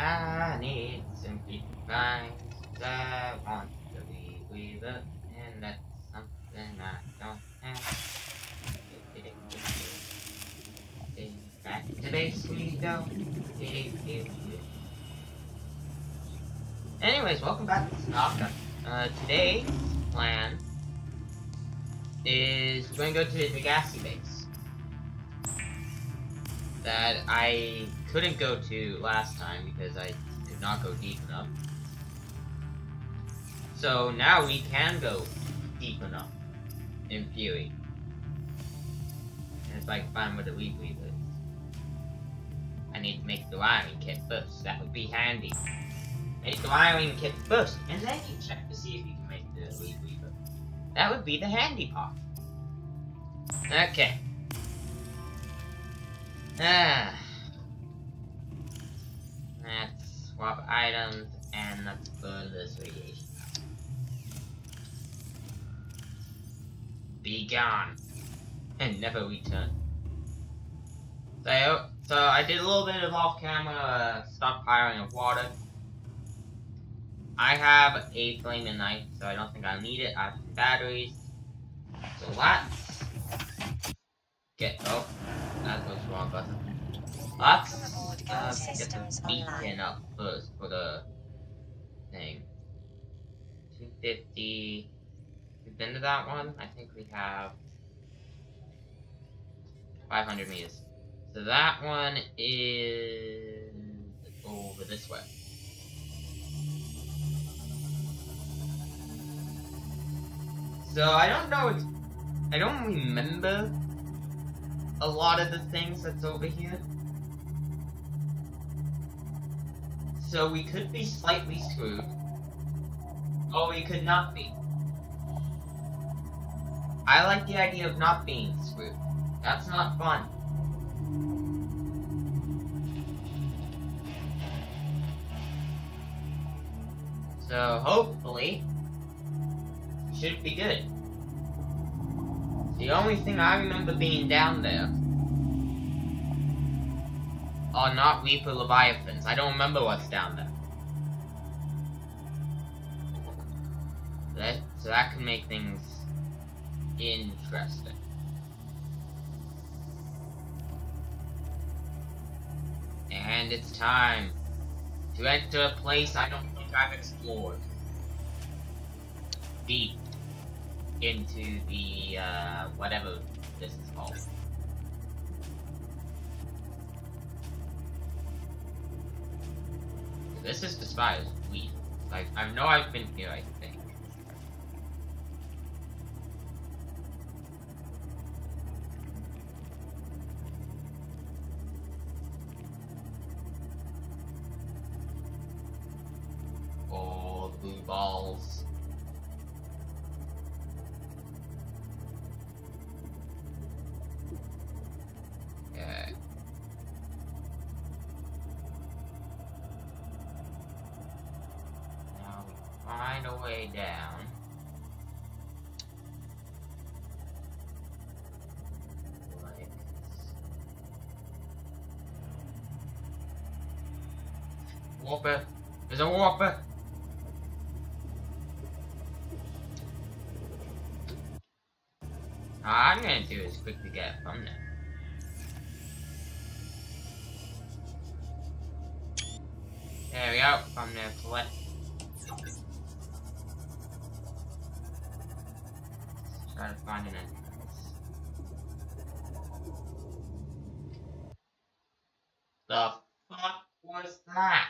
I need some people guys. I want to be with it, and that's something I don't have. Back to base we go. Anyways, welcome back to Subnautica. Today's plan is we're going to go to the Degassi base that I couldn't go to last time because I did not go deep enough. So now we can go deep enough, in theory. And it's like fun with the weekly, but I need to make the wiring kit first. That would be handy. Make the wiring kit first, and then you check to see if you can make the weed weaver. That would be the handy part. Okay. Let's swap items and let's burn this radiation. Be gone and never return. So I did a little bit of off-camera stockpiling of water. I have a flaming knife, so I don't think I'll need it. I have some batteries. So let's get that was the wrong button. Let's get the beacon up first for the thing. 250. We've been to that one. I think we have 500 meters. So that one is over this way. So I don't know, I don't remember a lot of the things that's over here. So we could be slightly screwed, or we could not be. I like the idea of not being screwed. That's not fun. So hopefully, it should be good. The only thing I remember being down there are not Reaper Leviathans. I don't remember what's down there. So that can make things interesting. And it's time to enter a place I don't think I've explored. Deep into the, whatever this is called. This is the spider's weed. Like, I know I've been here, I think. Oh, blue balls. Okay. Now we find a way down. Like warper. There's a warper. All I'm gonna do is quickly get from there. There we go, from there to left. Let's try to find an entrance. The fuck was that?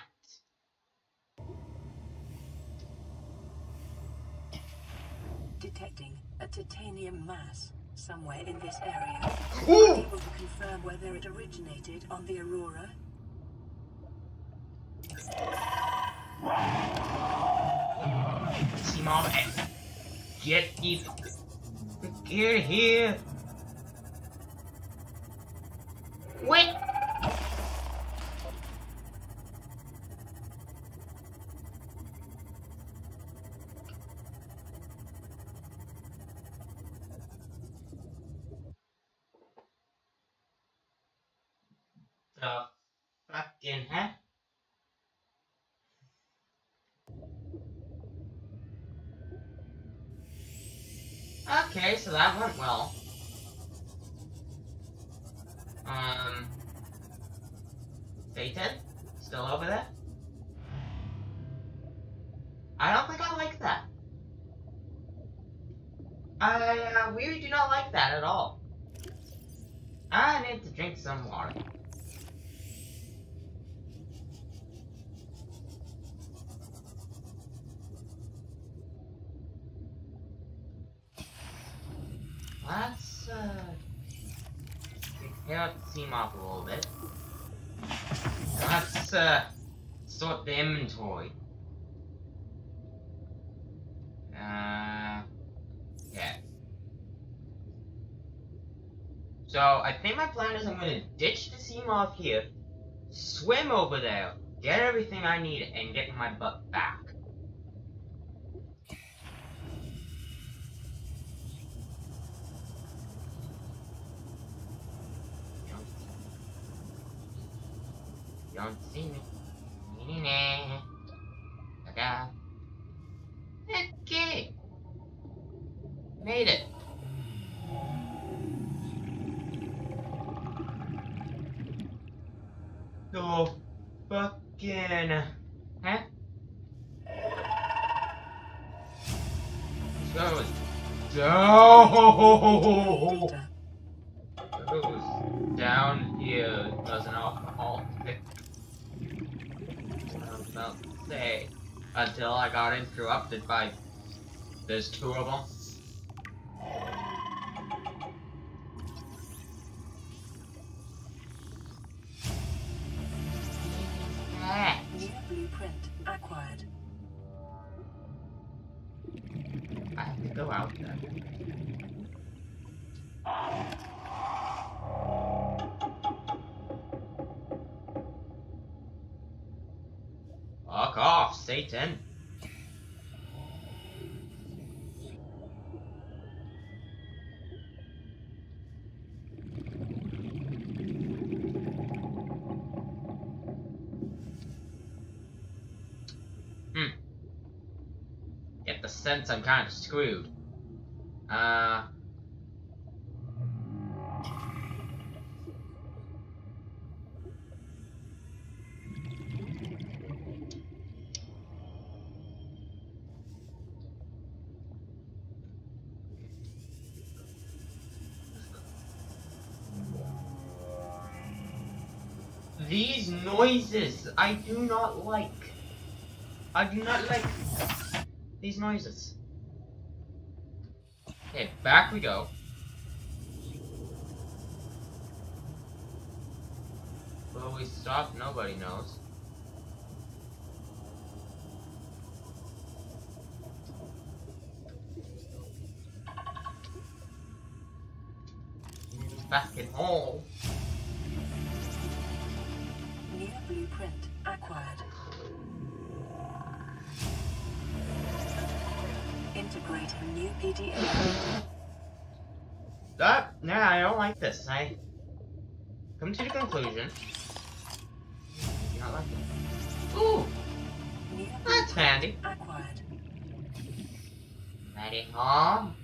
Detecting a titanium mass somewhere in this area. Ooh! Able to confirm whether it originated on the Aurora. See, Mom, get these. Get here. Wait. The fucking heck? Okay, so that went well. Satan? Still over there? I don't think I like that. I really do not like that at all. I need to drink some water. Let's, clear out the team off a little bit. Let's, sort the inventory. Yeah. So, I think my plan is I'm gonna ditch the team off here, swim over there, get everything I need, and get my butt back. You don't see me. Okay. Made it. No fucking. Huh? Goes down. Goes down here as an alcoholic. I was about to say. Until I got interrupted by. There's two of them. New blueprint acquired. I have to go out there. Fuck off, Satan. Get the sense I'm kind of screwed. These noises I do not like. I do not like these noises. Okay, back we go. Where we stop, nobody knows. Back in home. New blueprint acquired. Integrating new PDA. Yeah, I don't like this. I come to the conclusion. I do not like it. Ooh, New that's handy. acquired. Ready home?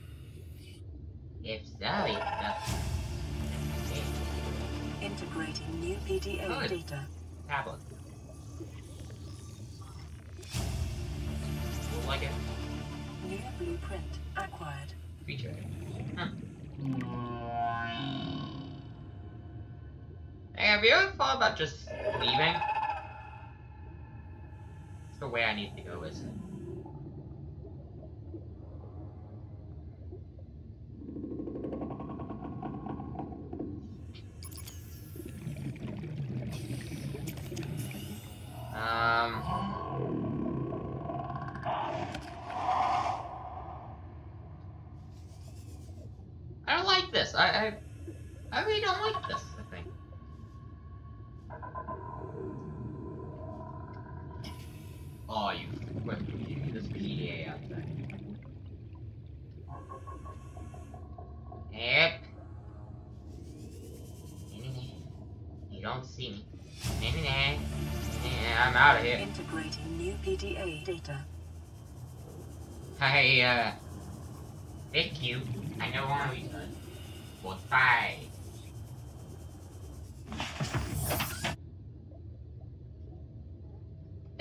If so, that's Integrating new PDA Good. data. tablet. Don't like it. New blueprint acquired. Feature. Huh. Hey, have you ever thought about just leaving? It's the way I need to go, isn't it? I don't like this. I really don't like this, I think. Oh, you give this PDA out there. Yep. You don't see me. I'm out of here. Integrating new PDA data. Thank you. I know one return. Goodbye.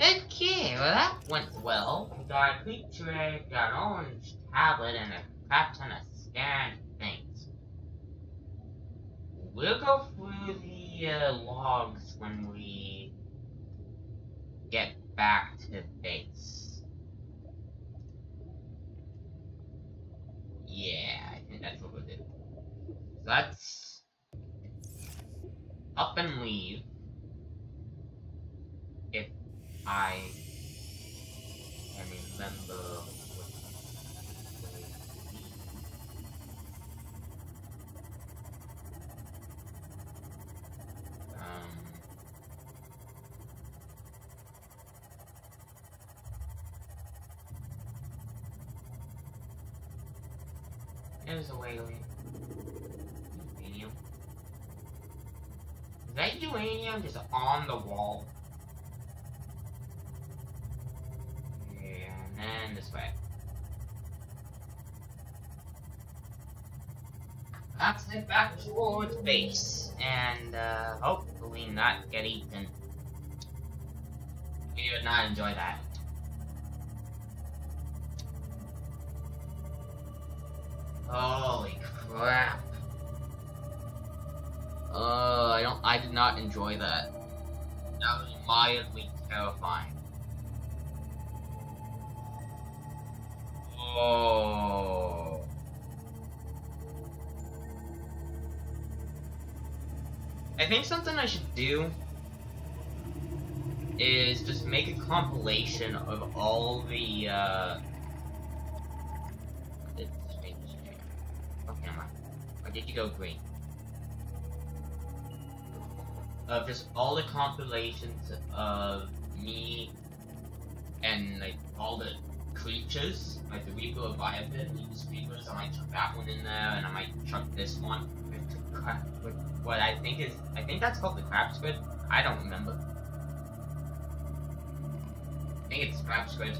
Okay, well that went well. We got a quick tray, we got an orange tablet, and a crap ton of scanned things. We'll go through the logs when we get back to base. Yeah, I think that's what we'll do. So let's up and leave. If I can remember what there's a way to leave. Uranium. Is that uranium just on the wall? And then this way. Let's head back towards base and hopefully not get eaten. You would not enjoy that. Holy crap. I did not enjoy that. That was mildly terrifying. Oh. I think something I should do is just make a compilation of all the, okay, or did you go green? Of just all the compilations of me and like all the creatures, like the Reaper Leviathan, these Reapers, I might chuck that one in there, and I might chuck this one. What I think that's called the crab squid. I don't remember. I think it's crab squid.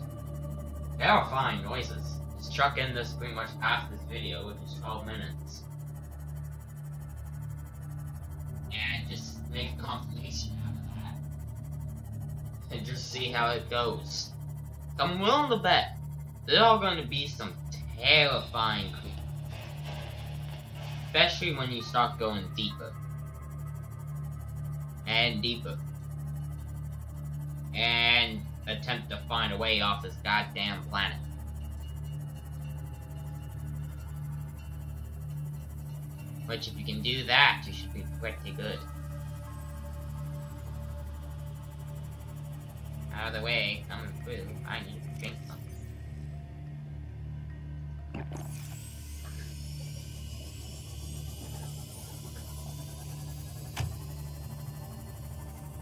They are fine noises. Just chuck in this pretty much past this video, which is 12 minutes. And just make a compilation out of that. And just see how it goes. So I'm willing to bet there are going to be some terrifying creatures. Especially when you start going deeper. And deeper. And attempt to find a way off this goddamn planet. Which, if you can do that, you should be pretty good. Out of the way, coming through, I need to drink something.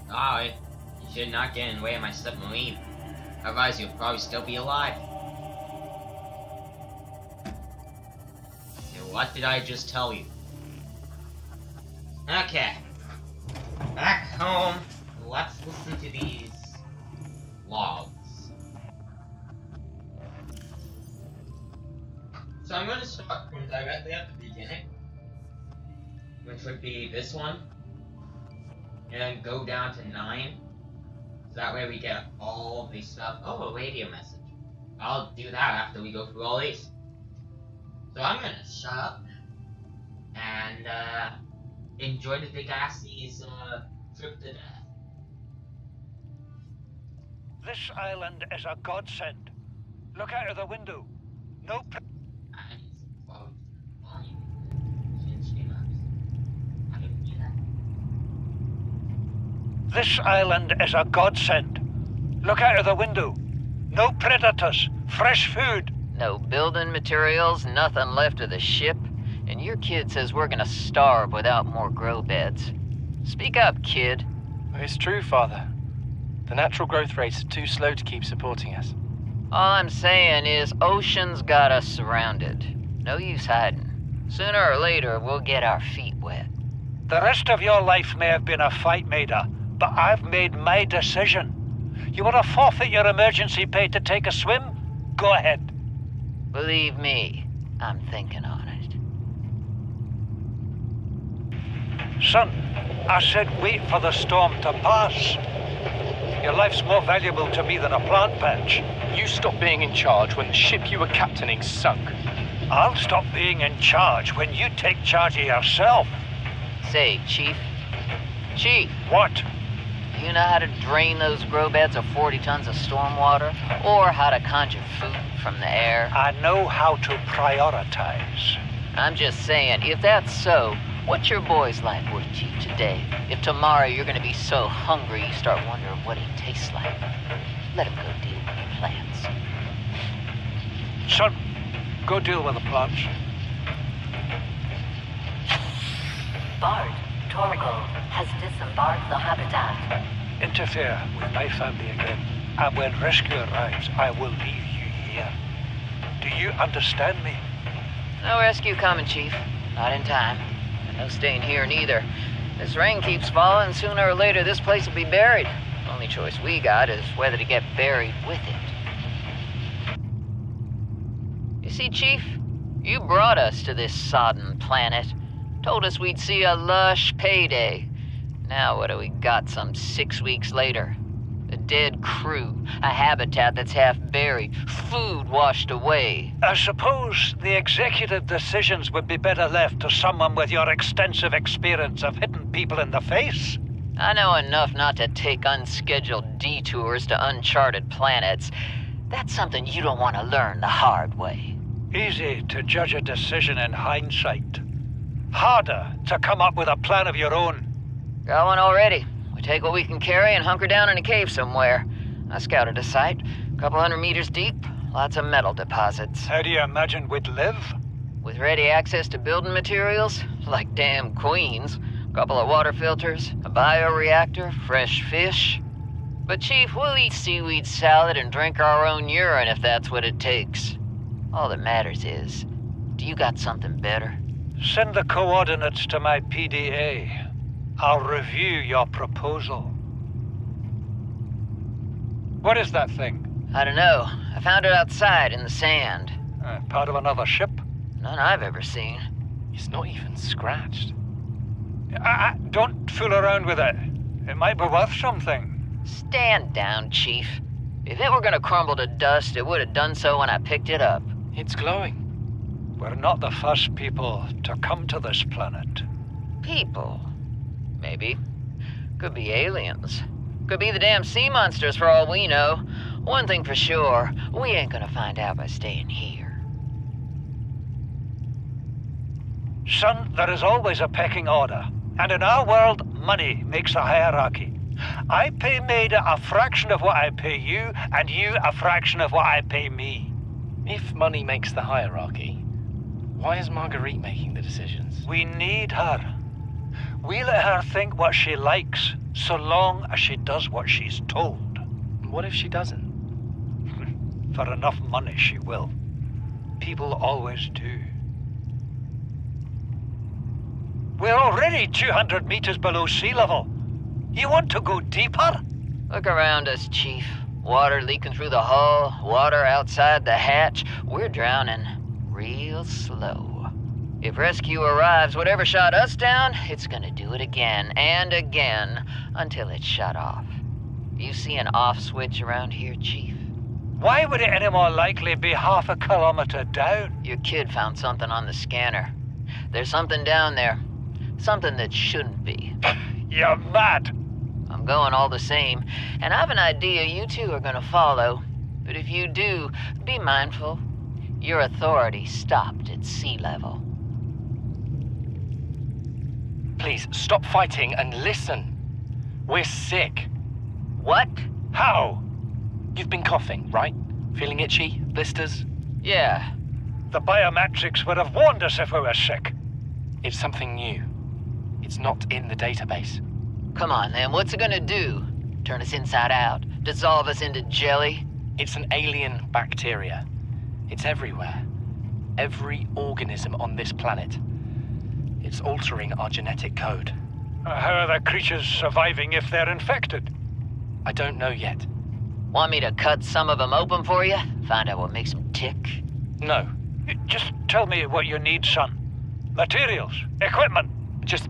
Alright, you should not get in the way of my submarine. Otherwise, you'll probably still be alive. And what did I just tell you? Okay. Back home, let's listen to these logs. So I'm going to start from directly at the beginning, which would be this one, and then go down to 9. So that way we get all the stuff. Oh, a radio message. I'll do that after we go through all these. So I'm going to shut up and enjoy the big assie's trip to death. This island is a godsend. Look out of the window. No This island is a godsend. Look out of the window. No predators, fresh food. No building materials, nothing left of the ship, and your kid says we're gonna starve without more grow beds. Speak up, kid. It's true, Father. The natural growth rates are too slow to keep supporting us. All I'm saying is Ocean's got us surrounded. No use hiding. Sooner or later, we'll get our feet wet. The rest of your life may have been a fight, Maida, but I've made my decision. You want to forfeit your emergency pay to take a swim? Go ahead. Believe me, I'm thinking on it. Son, I said wait for the storm to pass. Your life's more valuable to me than a plant patch. You stopped being in charge when the ship you were captaining sunk. I'll stop being in charge when you take charge of yourself. Say, Chief. Chief, What? you know how to drain those grow beds of 40 tons of stormwater? Or how to conjure food from the air? I know how to prioritize. I'm just saying, if that's so, what's your boy's life worth to you today? If tomorrow you're gonna be so hungry you start wondering what he tastes like, let him go deal with the plants. Son, go deal with the plants. Bard, Torgal has disembarked the habitat. Interfere with my family again, and when rescue arrives, I will leave you here. Do you understand me? No rescue coming, Chief. Not in time. And no staying here neither. This rain keeps falling, sooner or later this place will be buried. Only choice we got is whether to get buried with it. You see, Chief, you brought us to this sodden planet. Told us we'd see a lush payday. Now what do we got some 6 weeks later? A dead crew, a habitat that's half buried, food washed away. I suppose the executive decisions would be better left to someone with your extensive experience of hitting people in the face. I know enough not to take unscheduled detours to uncharted planets. That's something you don't want to learn the hard way. Easy to judge a decision in hindsight. Harder to come up with a plan of your own. Got one already. We take what we can carry and hunker down in a cave somewhere. I scouted a site, a couple 100 meters deep, lots of metal deposits. How do you imagine we'd live? With ready access to building materials, like damn queens, a couple of water filters, a bioreactor, fresh fish. But Chief, we'll eat seaweed salad and drink our own urine if that's what it takes. All that matters is, do you got something better? Send the coordinates to my PDA. I'll review your proposal. What is that thing? I don't know. I found it outside in the sand. Part of another ship? None I've ever seen. It's not even scratched. Don't fool around with it. It might be worth something. Stand down, Chief. If it were gonna crumble to dust, it would have done so when I picked it up. It's glowing. We're not the first people to come to this planet. People. Maybe. Could be aliens. Could be the damn sea monsters for all we know. One thing for sure, we ain't gonna find out by staying here. Son, there is always a pecking order. And in our world, money makes a hierarchy. I pay Maida a fraction of what I pay you, and you a fraction of what I pay me. If money makes the hierarchy, why is Marguerite making the decisions? We need her. We let her think what she likes, so long as she does what she's told. What if she doesn't? For enough money, she will. People always do. We're already 200 meters below sea level. You want to go deeper? Look around us, Chief. Water leaking through the hull, water outside the hatch. We're drowning real slow. If rescue arrives, whatever shot us down, it's gonna do it again and again until it's shut off. You see an off switch around here, Chief? Why would it any more likely be half a kilometer down? Your kid found something on the scanner. There's something down there. Something that shouldn't be. You're mad. I'm going all the same, and I've an idea you two are gonna follow. But if you do, be mindful. Your authority stopped at sea level. Please, stop fighting and listen. We're sick. What? How? You've been coughing, right? Feeling itchy? Blisters? Yeah. The biometrics would have warned us if we were sick. It's something new. It's not in the database. Come on, then. What's it gonna do? Turn us inside out? Dissolve us into jelly? It's an alien bacteria. It's everywhere. Every organism on this planet. It's altering our genetic code. How are the creatures surviving if they're infected? I don't know yet. Want me to cut some of them open for you? Find out what makes them tick? No. Just tell me what you need, son. Materials, equipment. Just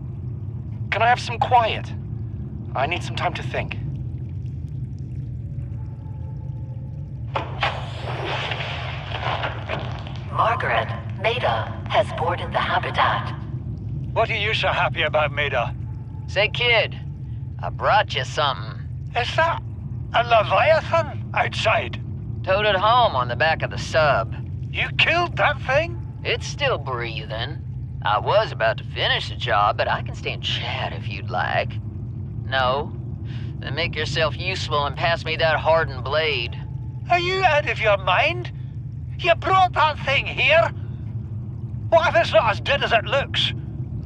Can I have some quiet? I need some time to think. Margaret, Maida has boarded the habitat. What are you so happy about, Maida? Say, kid, I brought you something. Is that a Leviathan outside? Towed it home on the back of the sub. You killed that thing? It's still breathing. I was about to finish the job, but I can stay and chat if you'd like. No? Then make yourself useful and pass me that hardened blade. Are you out of your mind? You brought that thing here? What if it's not as dead as it looks?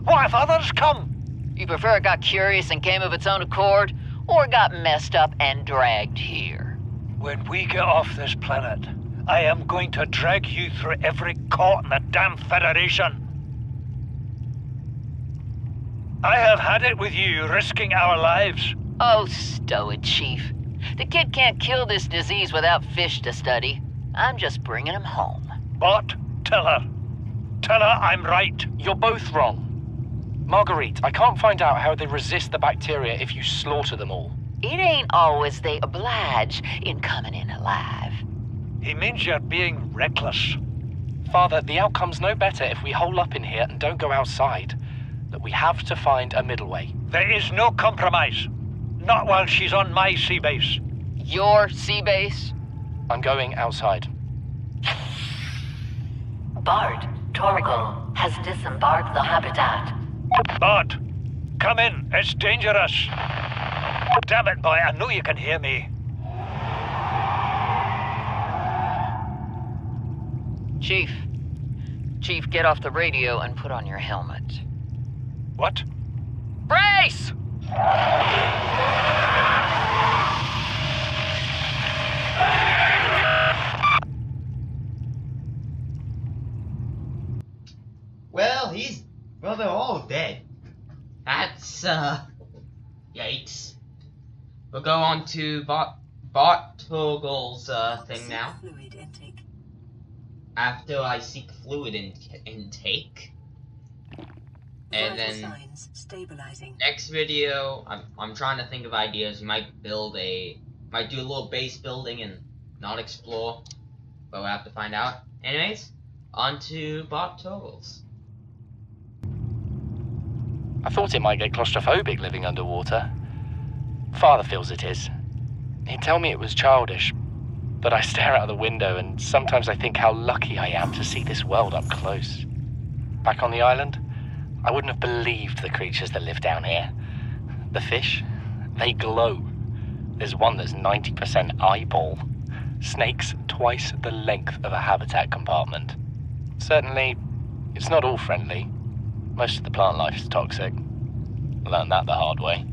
What if others come? You prefer it got curious and came of its own accord, or got messed up and dragged here? When we get off this planet, I am going to drag you through every court in the damn Federation. I have had it with you risking our lives. Oh, stow it, Chief. The kid can't kill this disease without fish to study. I'm just bringing him home. But tell her. Tell her I'm right. You're both wrong. Marguerite, I can't find out how they resist the bacteria if you slaughter them all. It ain't always they oblige in coming in alive. He means you're being reckless. Father, the outcome's no better if we hole up in here and don't go outside. That we have to find a middle way. There is no compromise. Not while she's on my sea base. Your sea base? I'm going outside. Bart, Torgal has disembarked the habitat. Bart, come in. It's dangerous. Damn it, boy. I know you can hear me. Chief, get off the radio and put on your helmet. What? Brace! Well, they're all dead. That's, yikes. We'll go on to Bartogle's, thing now. Fluid intake. After I seek fluid intake. And Vital then signs stabilizing. next video, I'm trying to think of ideas. We might do a little base building and not explore, but we'll have to find out. Anyways, on to Bartogle's. I thought it might get claustrophobic living underwater. Father feels it is. He'd tell me it was childish, but I stare out the window and sometimes I think how lucky I am to see this world up close. Back on the island, I wouldn't have believed the creatures that live down here. The fish, they glow. There's one that's 90% eyeball. Snakes twice the length of a habitat compartment. Certainly, it's not all friendly. Most of the plant life is toxic. Learned that the hard way.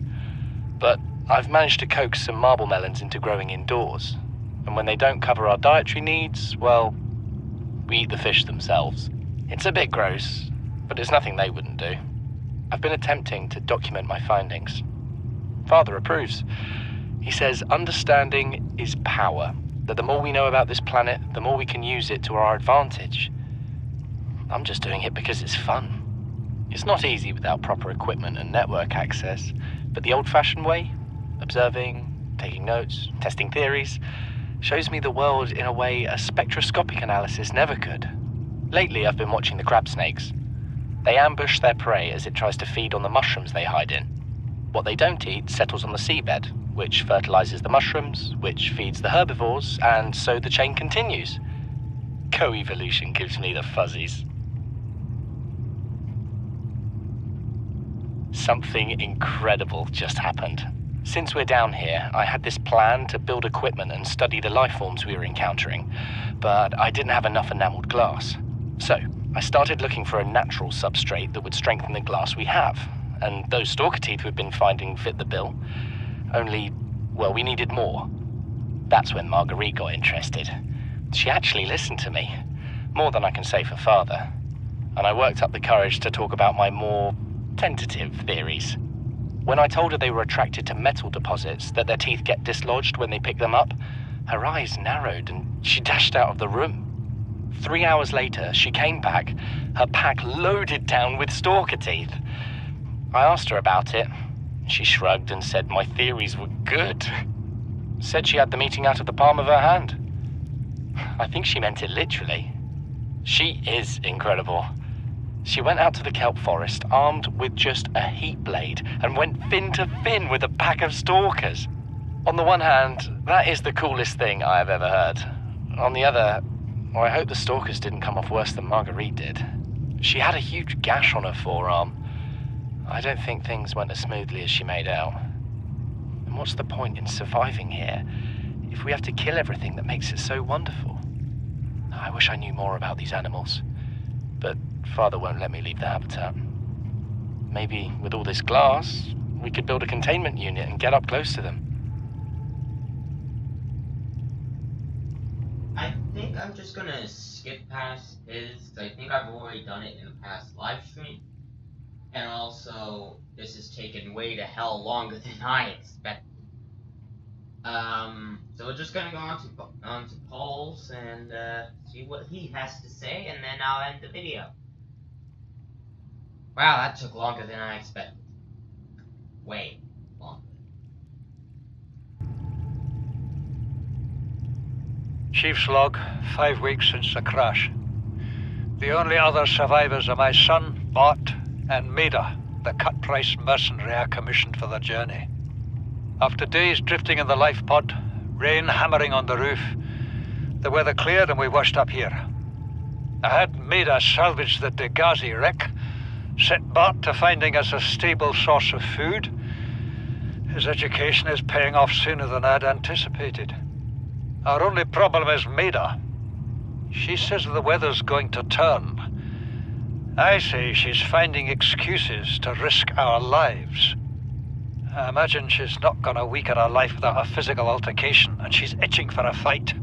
But I've managed to coax some marble melons into growing indoors. And when they don't cover our dietary needs, well, we eat the fish themselves. It's a bit gross, but it's nothing they wouldn't do. I've been attempting to document my findings. Father approves. He says understanding is power, that the more we know about this planet, the more we can use it to our advantage. I'm just doing it because it's fun. It's not easy without proper equipment and network access, but the old-fashioned way, observing, taking notes, testing theories, shows me the world in a way a spectroscopic analysis never could. Lately, I've been watching the crab snakes. They ambush their prey as it tries to feed on the mushrooms they hide in. What they don't eat settles on the seabed, which fertilizes the mushrooms, which feeds the herbivores, and so the chain continues. Co-evolution gives me the fuzzies. Something incredible just happened. Since we're down here, I had this plan to build equipment and study the life forms we were encountering, but I didn't have enough enameled glass. So, I started looking for a natural substrate that would strengthen the glass we have, and those stalker teeth we've been finding fit the bill. Only, well, we needed more. That's when Marguerite got interested. She actually listened to me, more than I can say for Father, and I worked up the courage to talk about my more tentative theories. When I told her they were attracted to metal deposits, that their teeth get dislodged when they pick them up, her eyes narrowed and she dashed out of the room. 3 hours later, she came back, her pack loaded down with stalker teeth. I asked her about it. She shrugged and said my theories were good. Said she had the meeting out of the palm of her hand. I think she meant it literally. She is incredible. She went out to the kelp forest armed with just a heat blade and went fin to fin with a pack of stalkers. On the one hand, that is the coolest thing I have ever heard. On the other, well, I hope the stalkers didn't come off worse than Marguerite did. She had a huge gash on her forearm. I don't think things went as smoothly as she made out. And what's the point in surviving here if we have to kill everything that makes it so wonderful? I wish I knew more about these animals, but Father won't let me leave the habitat. Maybe with all this glass, we could build a containment unit and get up close to them. I think I'm just gonna skip past his. I think I've already done it in the past live stream. And also, this has taken way to hell longer than I expected. So we're just gonna go on to Paul's and see what he has to say, and then I'll end the video. Wow, that took longer than I expected. Way longer. Chief's log, 5 weeks since the crash. The only other survivors are my son, Bart, and Maida, the cut-price mercenary I commissioned for the journey. After days drifting in the life pod, rain hammering on the roof, the weather cleared and we washed up here. I had Maida salvage the Degazi wreck, set Bart to finding us a stable source of food. His education is paying off sooner than I'd anticipated. Our only problem is Maida. She says the weather's going to turn. I say she's finding excuses to risk our lives. I imagine she's not gonna weaken her life without a physical altercation, and she's itching for a fight.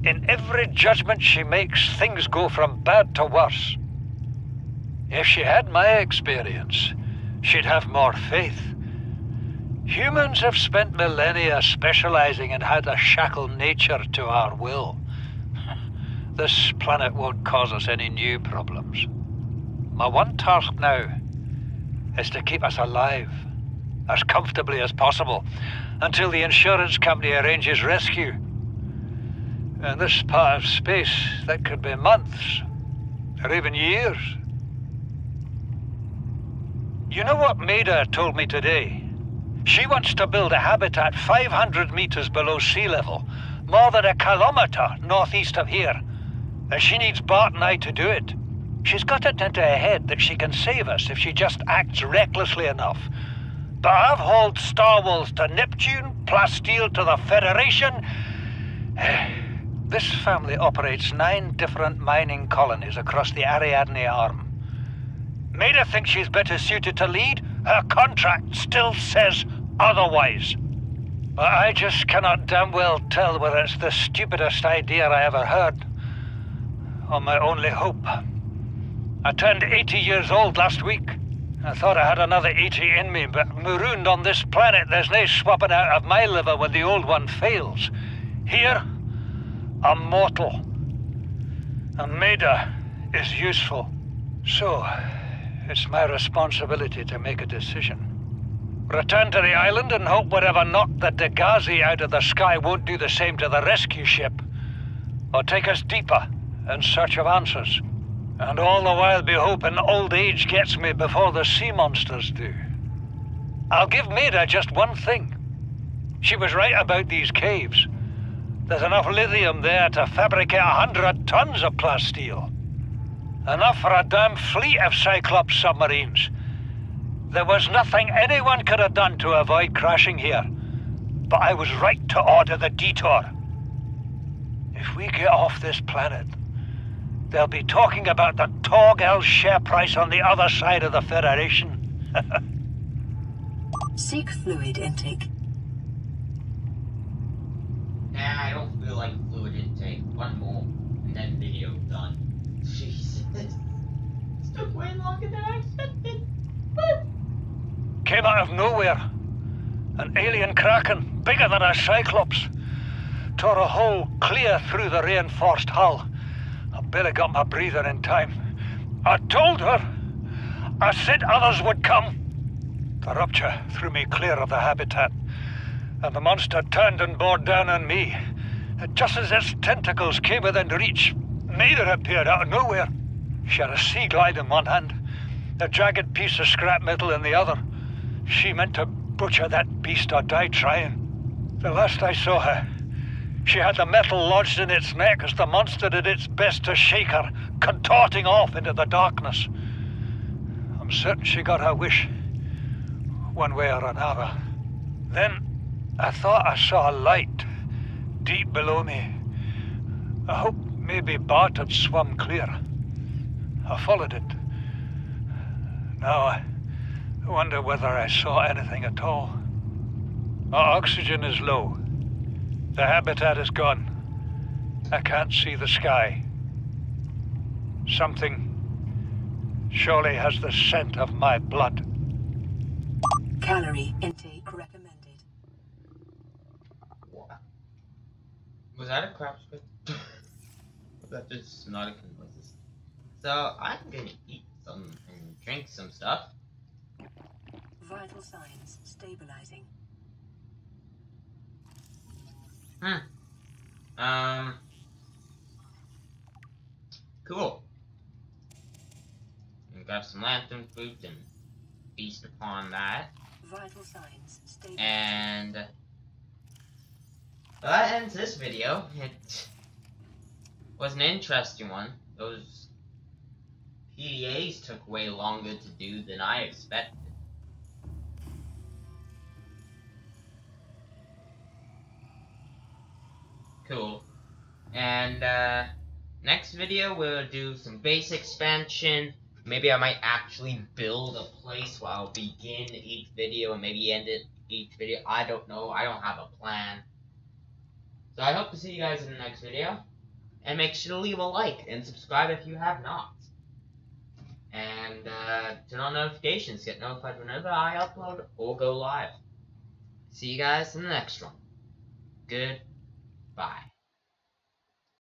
In every judgment she makes, things go from bad to worse. If she had my experience, she'd have more faith. Humans have spent millennia specializing in how to shackle nature to our will. This planet won't cause us any new problems. My one task now is to keep us alive, as comfortably as possible, until the insurance company arranges rescue. In this part of space, that could be months, or even years. You know what Maida told me today? She wants to build a habitat 500 meters below sea level, more than a kilometer northeast of here. And she needs Bart and I to do it. She's got it into her head that she can save us if she just acts recklessly enough. But I've hauled Star Wars to Neptune, Plasteel to the Federation. This family operates 9 different mining colonies across the Ariadne Arm. Maida thinks she's better suited to lead. Her contract still says otherwise. But I just cannot damn well tell whether it's the stupidest idea I ever heard, or my only hope. I turned 80 years old last week. I thought I had another 80 in me, but marooned on this planet, there's no swapping out of my liver when the old one fails. Here, I'm mortal. And Maida is useful. So, it's my responsibility to make a decision. Return to the island and hope whatever knocked the Degazi out of the sky won't do the same to the rescue ship. Or take us deeper in search of answers. And all the while be hoping old age gets me before the sea monsters do. I'll give Maida just one thing. She was right about these caves. There's enough lithium there to fabricate 100 tons of plasteel. Enough for a damn fleet of Cyclops submarines. There was nothing anyone could have done to avoid crashing here. But I was right to order the detour. If we get off this planet, they'll be talking about the Torgal share price on the other side of the Federation. Seek fluid intake. Nah, I don't feel like fluid intake. One more, and then video done. Jesus. This took way longer than I expected. Came out of nowhere. An alien kraken, bigger than a Cyclops. Tore a hole clear through the reinforced hull. I barely got my breather in time. I told her. I said others would come. The rupture threw me clear of the habitat, and the monster turned and bore down on me. And just as its tentacles came within reach, Maida appeared out of nowhere. She had a sea glide in one hand, a jagged piece of scrap metal in the other. She meant to butcher that beast or die trying. The last I saw her, she had the metal lodged in its neck as the monster did its best to shake her, contorting off into the darkness. I'm certain she got her wish, one way or another. Then I thought I saw a light deep below me. I hoped maybe Bart had swum clear. I followed it. Now I wonder whether I saw anything at all. Our oxygen is low. The habitat is gone. I can't see the sky. Something surely has the scent of my blood. Calorie intake recommended. What? Was that a crap script? Was that just Subnautica noises? So, I'm gonna eat some and drink some stuff. Vital signs stabilizing. Cool. And grab some lantern fruit and feast upon that. Vital signs stabilizing. And that ends this video. It was an interesting one. Those PDAs took way longer to do than I expected. Cool. And next video we'll do some base expansion. Maybe I might actually build a place where I'll begin each video and maybe end it each video. I don't know. I don't have a plan. So I hope to see you guys in the next video. And make sure to leave a like and subscribe if you have not. And turn on notifications. Get notified whenever I upload or go live. See you guys in the next one. Goodbye.